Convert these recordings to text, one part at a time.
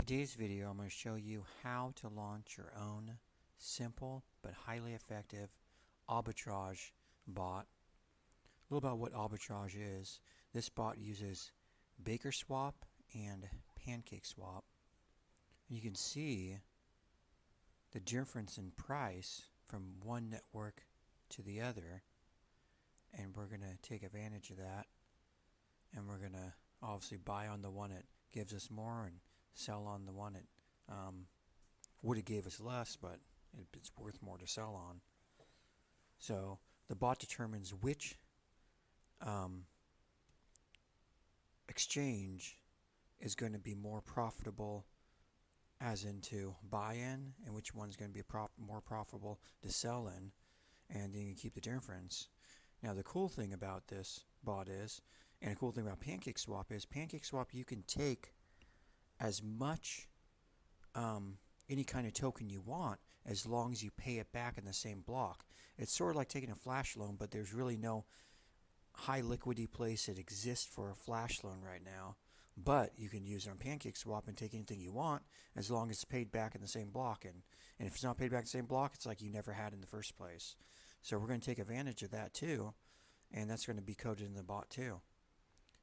today's video, I'm going to show you how to launch your own simple but highly effective arbitrage bot. A little about what arbitrage is. This bot uses Bakerswap and pancakeswap. You can see the difference in price from one network to the other, and we're going to take advantage of that, and we're going to obviously buy on the one that gives us more and sell on the one that would have gave us less, but it's worth more to sell on. So the bot determines which exchange is going to be more profitable as into buy in, and which one's going to be more profitable to sell in, and then you keep the difference. Now the cool thing about this bot is, and the cool thing about pancakeswap is, pancakeswap you can take as much any kind of token you want as long as you pay it back in the same block. It's sort of like taking a flash loan, but there's really no high liquidity place that exists for a flash loan right now. But you can use it on pancakeswap and take anything you want as long as it's paid back in the same block. And if it's not paid back in the same block, it's like you never had in the first place. So we're going to take advantage of that too, and that's going to be coded in the bot too.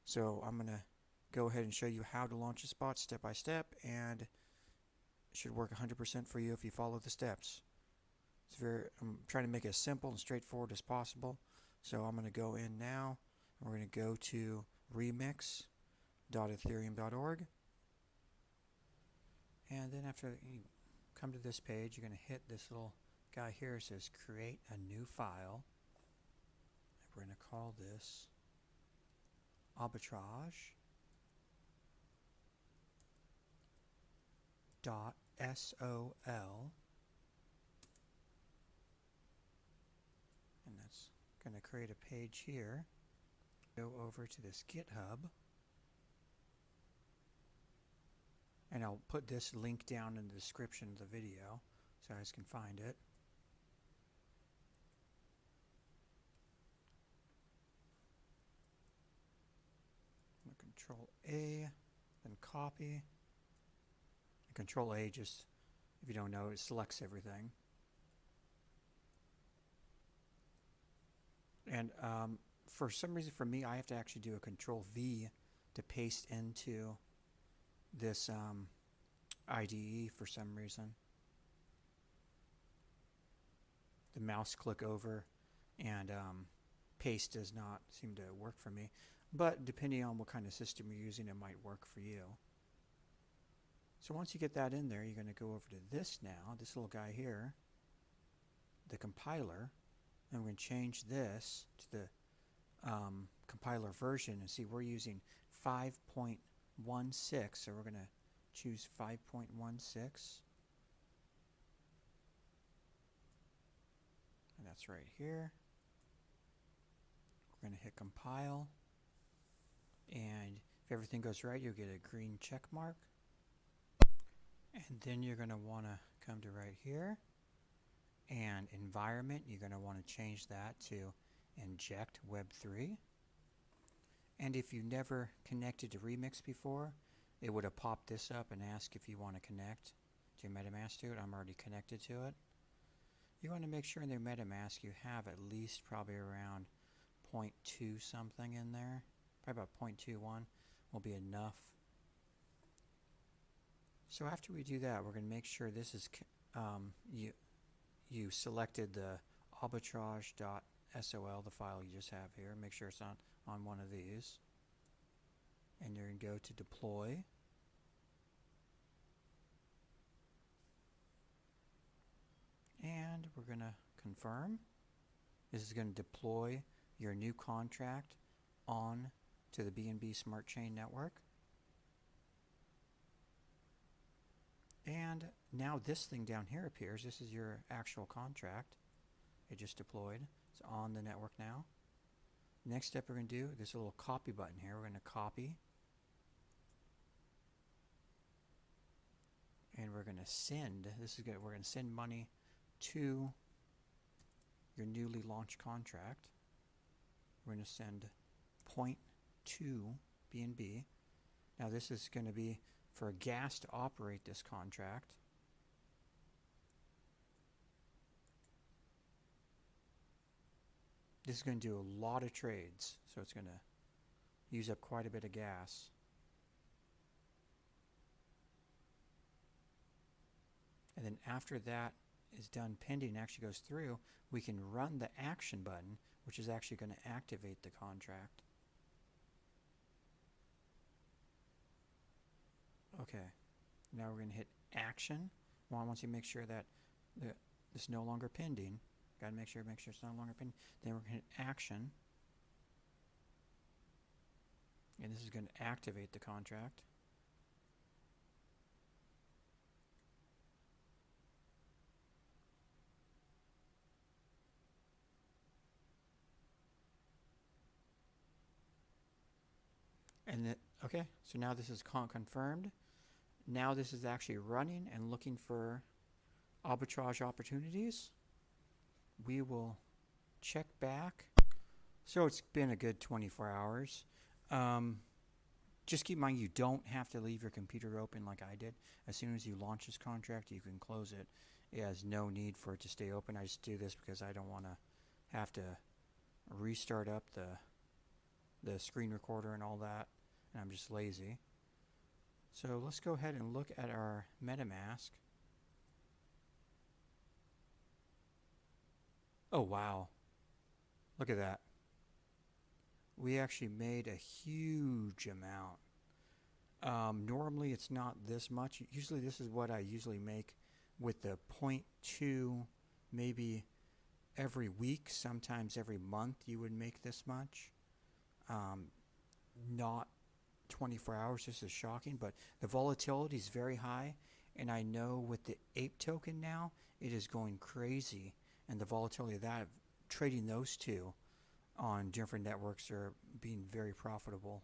So I'm going to go ahead and show you how to launch this bot step by step, and it should work 100% for you if you follow the steps. I'm trying to make it as simple and straightforward as possible. So I'm going to go in now, and we're going to go to remix.ethereum.org, and then after you come to this page, you're going to hit this little guy here. It says create a new file. We're going to call this arbitrage.sol, and that's going to create a page here. Go over to this GitHub, and I'll put this link down in the description of the video so you guys can find it. Control A, then copy. Control A, just if you don't know, it selects everything. And for some reason, for me, I have to actually do a Control V to paste into this IDE for some reason. The mouse click over and paste does not seem to work for me. But depending on what kind of system you're using, it might work for you. So once you get that in there, you're going to go over to this now, this little guy here, the compiler, and we're going to change this to the compiler version, and see we're using 5.16, so we're going to choose 5.16, and that's right here. We're going to hit compile. And if everything goes right, you'll get a green check mark. And then you're going to want to come to right here. And environment, you're going to want to change that to inject Web3. And if you've never connected to Remix before, it would have popped this up and asked if you want to connect to your MetaMask to it. I'm already connected to it. You want to make sure in their MetaMask you have at least probably around 0.2 something in there. Probably about 0.21 will be enough. So after we do that, we're going to make sure this is you selected the arbitrage.sol, the file you just have here. Make sure it's on one of these, and you're going to go to deploy, and we're going to confirm. This is going to deploy your new contract on to the BNB Smart Chain network. And now this thing down here appears. This is your actual contract. It just deployed. It's on the network now. Next step we're going to do, this little copy button here. We're going to copy. And we're going to send. This is good. We're going to send money to your newly launched contract. We're going to send 0.2 BNB. Now this is going to be for gas to operate this contract. This is going to do a lot of trades, so it's going to use up quite a bit of gas. And then after that is done pending, actually goes through, we can run the action button, which is actually going to activate the contract. Okay, now we're going to hit action. Once you make sure that it's no longer pending, got to make sure it's no longer pending. Then we're going to hit action, and this is going to activate the contract. And okay, so now this is confirmed. Now this is actually running and looking for arbitrage opportunities. We will check back. So it's been a good 24 hours. Just keep in mind, you don't have to leave your computer open like I did. As soon as you launch this contract, you can close it. It has no need for it to stay open. I just do this because I don't want to have to restart up the screen recorder and all that, and I'm just lazy. So let's go ahead and look at our MetaMask. Oh wow, look at that. We actually made a huge amount. Normally it's not this much. Usually this is what I usually make with the 0.2, maybe every week, sometimes every month you would make this much. Not 24 hours. This is shocking, but the volatility is very high, and I know with the ape token now it is going crazy, and the volatility of that, trading those two on different networks are being very profitable.